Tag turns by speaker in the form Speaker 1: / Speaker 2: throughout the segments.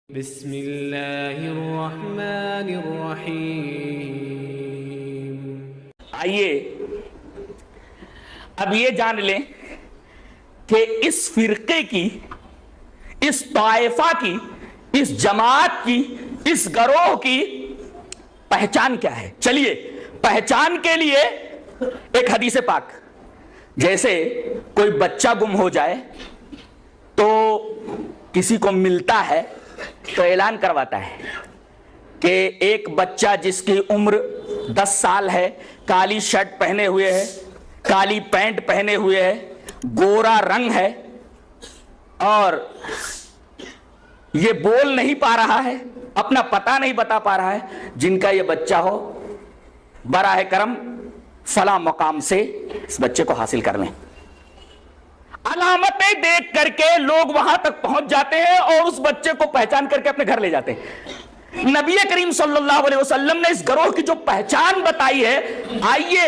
Speaker 1: بسم اللہ الرحمن الرحیم۔
Speaker 2: آئیے اب یہ جان لیں کہ اس فرقے کی، اس طائفہ کی، اس جماعت کی، اس گروہ کی پہچان کیا ہے۔ چلیے پہچان کے لیے ایک حدیث پاک، جیسے کوئی بچہ گم ہو جائے تو کسی کو ملتا ہے تو اعلان کرواتا ہے کہ ایک بچہ جس کی عمر 10 سال ہے، کالی شرٹ پہنے ہوئے ہے، کالی پینٹ پہنے ہوئے ہے، گورا رنگ ہے اور یہ بول نہیں پا رہا ہے، اپنا پتہ نہیں بتا پا رہا ہے، جن کا یہ بچہ ہو براہ کرم فلاں مقام سے اس بچے کو حاصل کر لیں۔ علامتیں دیکھ کر کے لوگ وہاں تک پہنچ جاتے ہیں اور اس بچے کو پہچان کر کے اپنے گھر لے جاتے ہیں۔ نبی کریم صلی اللہ علیہ وسلم نے اس گروہ کی جو پہچان بتائی ہے، آئیے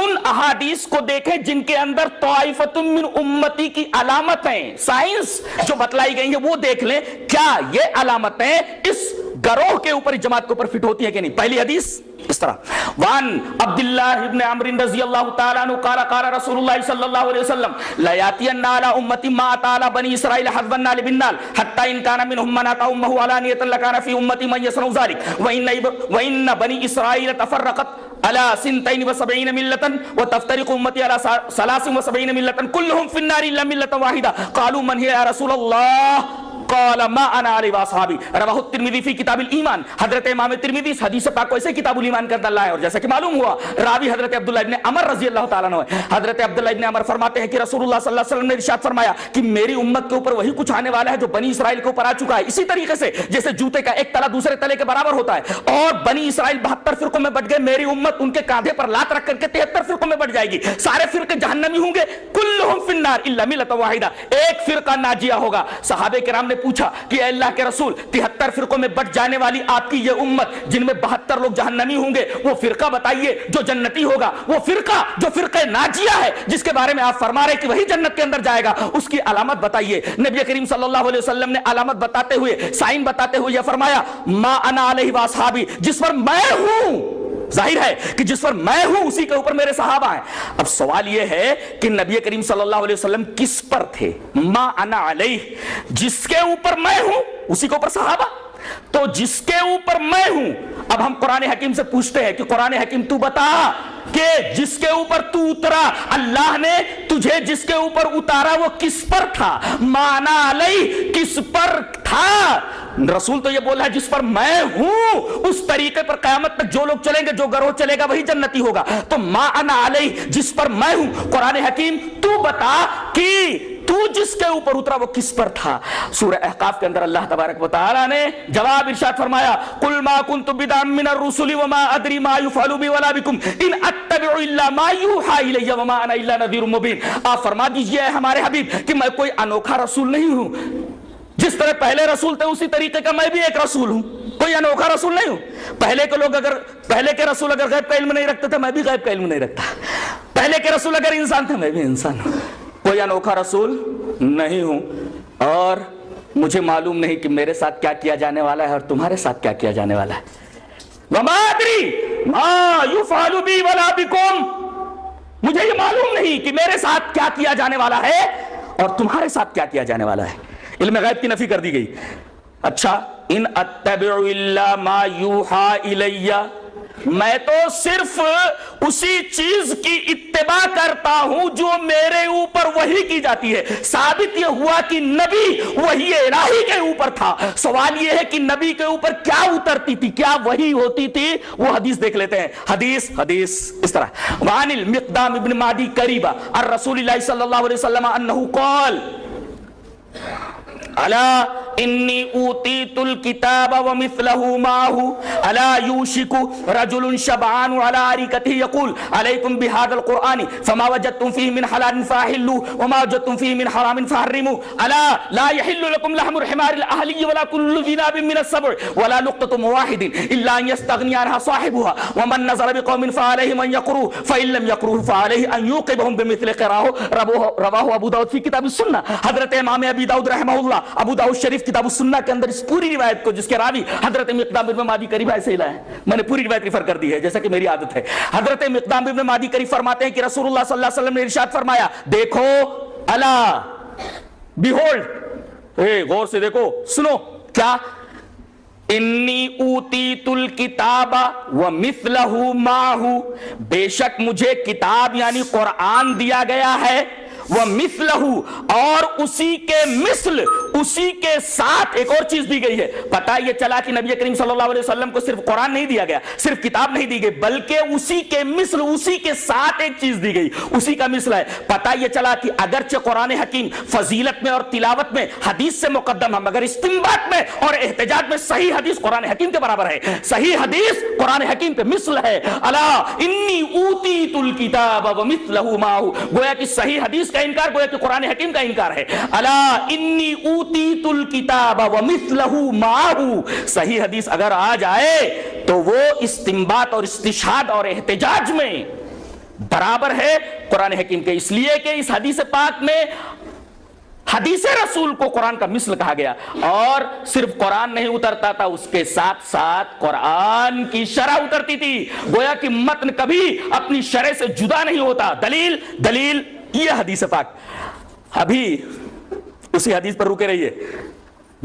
Speaker 2: ان احادیث کو دیکھیں جن کے اندر طائفۃ من امتی کی علامتیں، سائنس جو بتلائی گئی ہیں وہ دیکھ لیں، کیا یہ علامتیں اس گروہ کے اوپر، جماعت کے اوپر فٹ ہوتی ہیں کہ نہیں۔ پہلی حدیث اس طرح، وان عبداللہ ابن عمرو رضی اللہ تعالیٰ عنہ قال قال رسول اللہ صلی اللہ علیہ وسلم لا یاتین علی امتی ما اتى علی بنی اسرائیل حظوا النال بالنال حتى ان كان منهم من اتى امه علانیۃ لكان في امتی من يصنع ذلك وان بنی اسرائیل تفرقت على 72 ملة وتفترق امتی على 73 ملة كلهم في النار الا ملة واحدة قالوا من هي يا رسول الله قال ما انا علی واصحابی رواہ الترمذی فی کتاب الایمان۔ حضرت امام ترمذی اس حدیث پاک کو ایسے کتاب الایمان کر ڈالا ہے، اور جیسا کہ معلوم ہوا راوی حضرت عبداللہ ابن عمر رضی اللہ تعالیٰ عنہ ہے۔ حضرت عبداللہ ابن عمر فرماتے ہیں کہ رسول اللہ صلی اللہ علیہ وسلم نے ارشاد فرمایا کہ میری امت کے اوپر وہی کچھ آنے والا ہے جو بنی اسرائیل کے اوپر آ چکا ہے، اسی طریقے سے جیسے جوتے کا ایک تلا دوسرے تلے کے برابر ہوتا ہے، اور بنی اسرائیل 72 فرقوں میں بٹ گئے، میری امت ان کے کاندھے پر لات رکھ کر کے 73 فرقوں میں بٹ جائے گی، سارے فرقے جہنمی ہوں گے، کلہم فی النار الا ملۃ واحدہ، ایک فرقہ ناجیہ ہوگا۔ صحابہ کرام نے پوچھا کہ اے اللہ کے رسول، 73 فرقوں میں بٹ جانے والی آپ کی یہ امت جن میں 72 لوگ جہنمی ہوں گے، وہ فرقہ بتائیے جو جنتی ہوگا، وہ فرقہ جو فرقہ ناجیہ ہے جس کے بارے میں آپ فرما رہے کہ وہی جنت کے اندر جائے گا، اس کی علامت بتائیے۔ نبی کریم صلی اللہ علیہ وسلم نے علامت بتاتے ہوئے، سائن بتاتے ہوئے یہ فرمایا ما انا علیہ واصحابی، جس پر میں ہوں، ظاہر ہے کہ جس پر میں ہوں اسی کے اوپر میرے صحابہ ہیں۔ اب سوال یہ ہے کہ نبی کریم صلی اللہ علیہ وسلم کس پر تھے؟ ما انا علیہ، جس کے اوپر میں ہوں اسی کے اوپر صحابہ، تو جس کے اوپر میں ہوں، اب ہم قرآن حکیم سے پوچھتے ہیں کہ قرآن حکیم تو بتا کہ جس کے اوپر تو اترا، اللہ نے تجھے جس کے اوپر اتارا وہ کس پر تھا؟ مانا علیہ، کس پر تھا؟ رسول تو یہ بولا ہے جس پر میں ہوں اس طریقے پر قیامت تک جو لوگ چلیں گے، جو گروہ چلے گا وہی جنتی ہوگا، تو ما انا علیہ جس پر میں ہوں، قرآن حکیم تو بتا کہ تو جس کے اوپر اترا وہ کس پر تھا؟ سورہ احقاف کے اندر اللہ تبارک و تعالی نے جواب ارشاد فرمایا قل ما كنت بدعا من الرسل وما ادري ما يفعل بي ولا بكم ان اتبع الا ما يوحى الي وما انا الا نذير مبين۔ آپ فرما دیجئے ہمارے حبیب کہ میں کوئی انوکھا رسول نہیں ہوں، جس طرح پہلے رسول تھے اسی طریقے کا میں بھی ایک رسول ہوں، کوئی انوکھا رسول نہیں ہوں۔ پہلے کے رسول اگر غیب کا علم نہیں رکھتے تھے میں بھی غیب کا علم نہیں رکھتا، پہلے کے رسول اگر انسان تھے میں بھی انسان ہوں، کوئی انوکھا رسول نہیں ہوں، اور مجھے معلوم نہیں کہ میرے ساتھ کیا کیا جانے والا ہے اور تمہارے ساتھ کیا کیا جانے والا ہے۔ وما ادری ما يفعل بی ولا بکم، مجھے یہ معلوم نہیں کہ میرے ساتھ کیا کیا جانے والا ہے اور تمہارے ساتھ کیا کیا جانے والا ہے۔ علم غیب کی نفی کر دی گئی۔ اچھا، ان اتبع الا ما یوحى الی، میں تو صرف اسی چیز کی اتباع کرتا ہوں جو میرے اوپر وحی کی جاتی ہے۔ ثابت یہ ہوا کہ نبی وحی الہی کے اوپر تھا، سوال یہ ہے کہ نبی کے اوپر کیا اترتی تھی، کیا وحی ہوتی تھی، وہ حدیث دیکھ لیتے ہیں۔ حدیث اس طرح، وعن المقدام ابن معدی قریبہ عن رسول اللہ صلی اللہ علیہ وسلم انہ قال الا انی اوتیت الکتاب ومثلہ معہ الا یوشک رجل شبعان علی ارکتہ یقول علیکم بہذا القرآن فما وجدتم فیہ من حلال فاحلوا وما وجدتم فیہ من حرام فحرموا الا لا یحل لکم لحم الحمار الاہلی ولا کل ذی ناب من السبع ولا لقطة واحد الا ان یستغنی عنها صاحبها ومن نظر بقوم فعلیہ من یقروا فإن لم یقروا فعلیہ ان یوقبهم بمثل قراہ، رواہ ابو داؤد فی کتاب السنہ۔ حضرت امام ابی داؤد رحمہ اللہ ابو داؤد شریف کتاب السنہ کے اندر اس پوری روایت کو جس کے راوی حضرت مقدام ابن معدی کریب سے لایا ہے، میں نے پوری روایت ریفر کر دی ہے جیسا کہ میری عادت ہے۔ حضرت مقدام ابن معدی کریب فرماتے ہیں کہ رسول اللہ صلی اللہ علیہ وسلم نے ارشاد فرمایا، دیکھو، الا بیہولڈ، غور سے دیکھو، سنو، کیا؟ انی اوتیت الکتاب ومثلہ معہ، بے شک مجھے کتاب یعنی قرآن دیا گیا ہے، ومثلہ، اور اسی کے مثل، اسی کے ساتھ ایک اور چیز دی گئی ہے۔ پتہ یہ چلا کہ نبی کریم صلی اللہ علیہ وسلم کو صرف قرآن نہیں دیا گیا، صرف کتاب نہیں دی گئی، بلکہ اسی کے مثل، اسی کے ساتھ ایک چیز دی گئی، اسی کا مثل ہے۔ پتہ یہ چلا کہ اگرچہ قرآن حکیم فضیلت میں اور تلاوت میں حدیث سے مقدم ہے، مگر استنباط میں اور احتجاج میں صحیح حدیث قرآن حکیم کے برابر ہے، صحیح حدیث قرآن حکیم کے مثل ہے۔ الا انی اوتیت الکتاب ومثلہ معہ، گویا کہ صحیح حدیث کا انکار گویا کہ قرآن حکیم کا انکار ہے۔ الا انی اوتیت الکتاب ومثلہ معہ، صحیح حدیث اگر آ جائے تو وہ استنباط اور استشہاد اور احتجاج میں برابر ہے قرآن حکیم کے، اس لیے کہ اس حدیث پاک میں حدیث رسول کو قرآن کا مثل کہا گیا، اور صرف قرآن نہیں اترتا تھا، اس کے ساتھ ساتھ قرآن کی شرح اترتی تھی، گویا کہ متن کبھی اپنی شرح سے جدا نہیں ہوتا۔ دلیل یہ حدیث پاک۔ ابھی اسی حدیث پر رکے رہیے،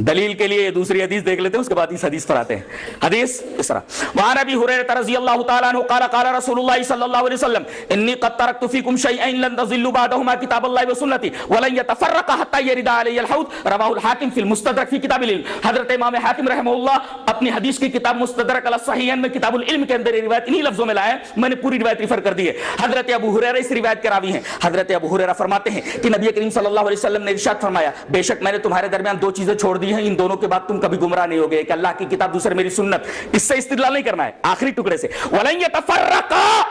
Speaker 2: دلیل کے لیے دوسری حدیث دیکھ لیتے ہیں، اس کے بعد اس حدیث پر آتے ہیں۔ حدیث اس طرح، وعن ابی ہریرہ رضی اللہ تعالی عنہ قال قال رسول اللہ صلی اللہ علیہ وسلم انی قد ترکت فیکم شیئین لن تضلوا بعدہما کتاب اللہ وسنتی ولن یتفرقا حتی یرد علی الحوض، رواہ الحاکم فی المستدرک فی کتاب العلم۔ حضرت امام حاکم رحمہ اللہ اپنی حدیث کی کتاب مستدرک علی الصحیحین میں کتاب العلم کے اندر یہ روایت انہی لفظوں میں لائے، میں نے پوری روایت ریفر کر دی ہے۔ حضرت ابو ہریرہ اس روایت کے راوی ہیں۔ حضرت ابو ہریرہ فرماتے ہیں کہ نبی کریم صلی اللہ علیہ وسلم نے ارشاد فرمایا، بے شک میں نے تمہارے درمیان دو چیزیں چھوڑ دی ہیں، ان دونوں کے بعد تم کبھی گمراہ نہیں ہوگے، کہ اللہ کی کتاب دوسرے میری سنت۔ اس سے استدلال نہیں کرنا ہے، آخری ٹکڑے سے وَلَن يَتَفَرَّقَا،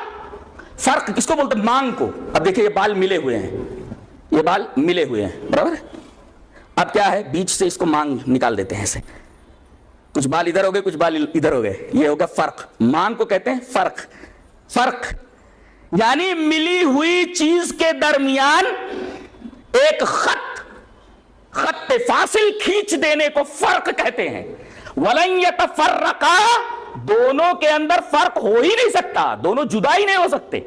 Speaker 2: فرق کس کو بولتے ہیں؟ مانگ کو۔ اب دیکھیں یہ بال ملے ہوئے ہیں، یہ بال ملے ہوئے ہیں، برابر ہے؟ اب کیا ہے، بیچ سے اس کو مانگ نکال دیتے ہیں ایسے، کچھ بال ادھر ہو گئے، کچھ بال ادھر ہو گئے، یہ ہوگا فرق۔ مانگ کو کہتے ہیں فرق۔ فرق یعنی ملی ہوئی چیز کے درمیان ایک خط فاصل کھینچ دینے کو فرق کہتے ہیں۔ وَلَن يَتَفَرَّقَا، دونوں کے اندر فرق ہو ہی نہیں سکتا، دونوں جدا ہی نہیں ہو سکتے،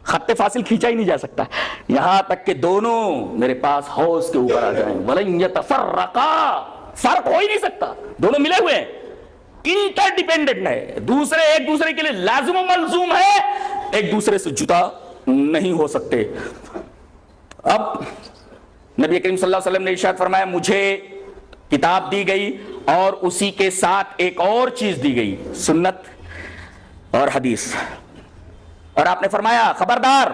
Speaker 2: خط فاصل کھینچا ہی نہیں جا سکتا، یہاں تک کہ دونوں میرے پاس حوض کے اوپر آ جائیں۔ وَلَن يَتَفَرَّقَا، فرق ہو ہی نہیں سکتا، دونوں ملے ہوئے ہیں، انٹر ڈیپینڈنٹ ہے، دوسرے ایک دوسرے کے لیے لازم و ملزوم ہے، ایک دوسرے سے جدا نہیں ہو سکتے۔ اب نبی کریم صلی اللہ علیہ وسلم نے ارشاد فرمایا، مجھے کتاب دی گئی اور اسی کے ساتھ ایک اور چیز دی گئی، سنت اور حدیث، اور آپ نے فرمایا خبردار،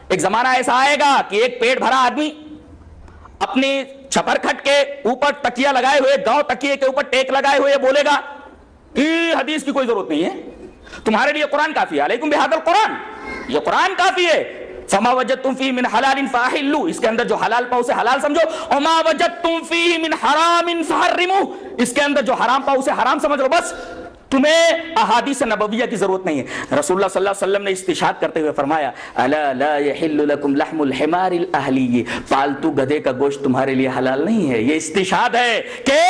Speaker 2: ایک زمانہ ایسا آئے گا کہ ایک پیٹ بھرا آدمی اپنی چھپر کھٹ کے اوپر تکیہ لگائے ہوئے، گاؤں تکیے کے اوپر ٹیک لگائے ہوئے بولے گا یہ حدیث کی کوئی ضرورت نہیں ہے، تمہارے لیے قرآن کافی ہے، علیکم بہذا القرآن، یہ قرآن کافی ہے۔ فما وجدتم فیہ من حلال فاحلوا، اس کے اندر جو حلال پاؤ اسے حلال سمجھو، وما وجدتم فیہ من حرام فحرموا، اس کے اندر جو حرام پاؤ اسے حرام سمجھ لو، بس تمہیں احادیث نبویہ کی ضرورت نہیں ہے۔ رسول اللہ صلی اللہ علیہ وسلم نے استشہاد کرتے ہوئے فرمایا، الا لا یحل لکم لحم الحمار الاہلی، پالتو گدھے کا گوشت تمہارے لیے حلال نہیں ہے۔ یہ استشہاد ہے کہ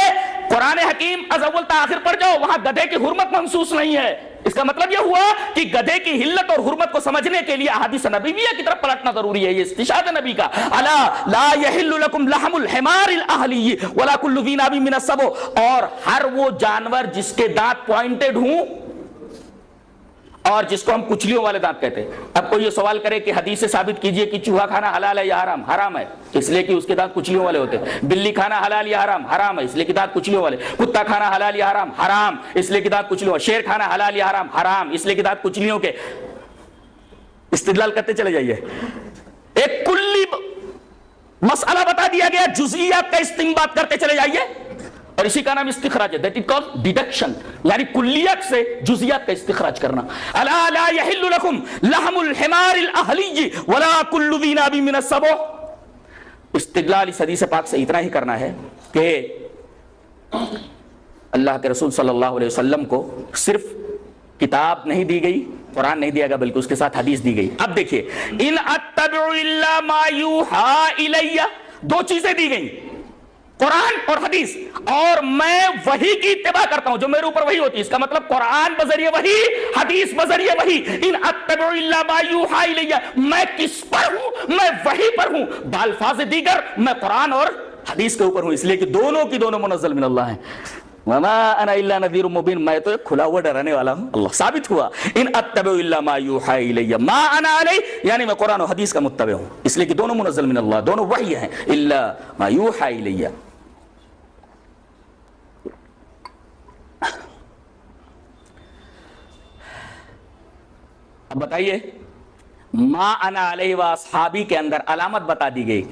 Speaker 2: قرآن حکیم از اول تا آخر پڑھ جاؤ، وہاں گدھے کی حرمت منصوص نہیں ہے۔ اس کا مطلب یہ ہوا کہ گدھے کی حلت اور حرمت کو سمجھنے کے لیے احادیث نبویہ کی طرف پلٹنا ضروری ہے، یہ استشہاد نبی کا۔ الا لا یحل لکم لحم الحمار الاہلی ولا کل ذی ناب من السبع، اور ہر وہ جانور جس کے دانت پوائنٹڈ ہوں اور جس کو ہم کچلیوں والے دانت کہتے ہیں۔ اب کوئی یہ سوال کرے کہ حدیث سے ثابت کیجئے کہ چوہا کھانا حلال ہے یا حرام؟ حرام ہے، اس لیے کہ اس کے دانت کچلیوں والے ہوتے ہیں۔ بلی کھانا حلال یا حرام؟ حرام ہے، اس لیے کہ دانت کچلیوں والے۔ کتا کھانا حلال یا حرام؟ حرام، اس لیے کہ دانت کچلیوں۔ شیر کھانا حلال یا حرام؟ حرام، اس لیے کہ دانت کچلیوں کے۔ استدلال کرتے چلے جائیے، ایک کلی مسئلہ بتا دیا گیا، جزئیات کا استنباط کرتے چلے جائیے، اور اسی کا نام استخراج ہے، دیٹ از کالڈ ڈیڈکشن، یعنی کلیات سے جزئیات کا استخراج کرنا۔ الا لا یحل لکم لحم الحمار الاہلی ولا کل ذی ناب من السبع۔ استدلال اس حدیث پاک سے اتنا ہی کرنا ہے کہ اللہ کے رسول صلی اللہ علیہ وسلم کو صرف کتاب نہیں دی گئی، قرآن نہیں دیا گیا، بلکہ اس کے ساتھ حدیث دی گئی۔ اب دیکھیے، ان اتبع الا ما یوحى الی، دو چیزیں دی گئیں، قرآن اور حدیث، اور میں وحی کی اتباع کرتا ہوں جو میرے اوپر وحی ہوتی ہے. اس کا مطلب قرآن بذریعہ وحی، حدیث بذریعہ وحی. ان اتبع الا ما یوحی الی، میں کس پر ہوں؟ میں وحی پر ہوں. بالفاظ دیگر میں قرآن اور حدیث کے اوپر ہوں، اس لیے کہ دونوں کی دونوں منزل من اللہ ہیں. وما انا الا نذیر مبین، میں تو ایک کھلا ہوا ڈرانے والا ہوں. اللہ ثابت ہوا. ان اتبع الا ما یوحی الی، ما انا علی یعنی میں قرآن و حدیث کا متبع ہوں، اس لیے کہ دونوں منزل من اللہ، دونوں وحی ہیں. الا ما یوحی الی. اب بتائیے، ما انا علیہ و اصحابی کے اندر علامت بتا دی گئی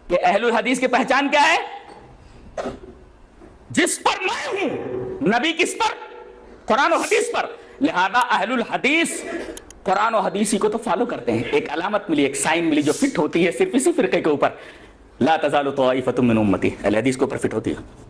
Speaker 2: کہ اہل الحدیث کی پہچان کیا ہے؟ جس پر میں ہوں. نبی کس پر؟ قرآن و حدیث پر. لہذا اہل الحدیث قرآن و حدیثی کو تو فالو کرتے ہیں. ایک علامت ملی، ایک سائن ملی جو فٹ ہوتی ہے صرف اسی فرقے کے اوپر. لا تزال طائفۃ من امتی، اہل حدیث کے اوپر فٹ ہوتی ہے.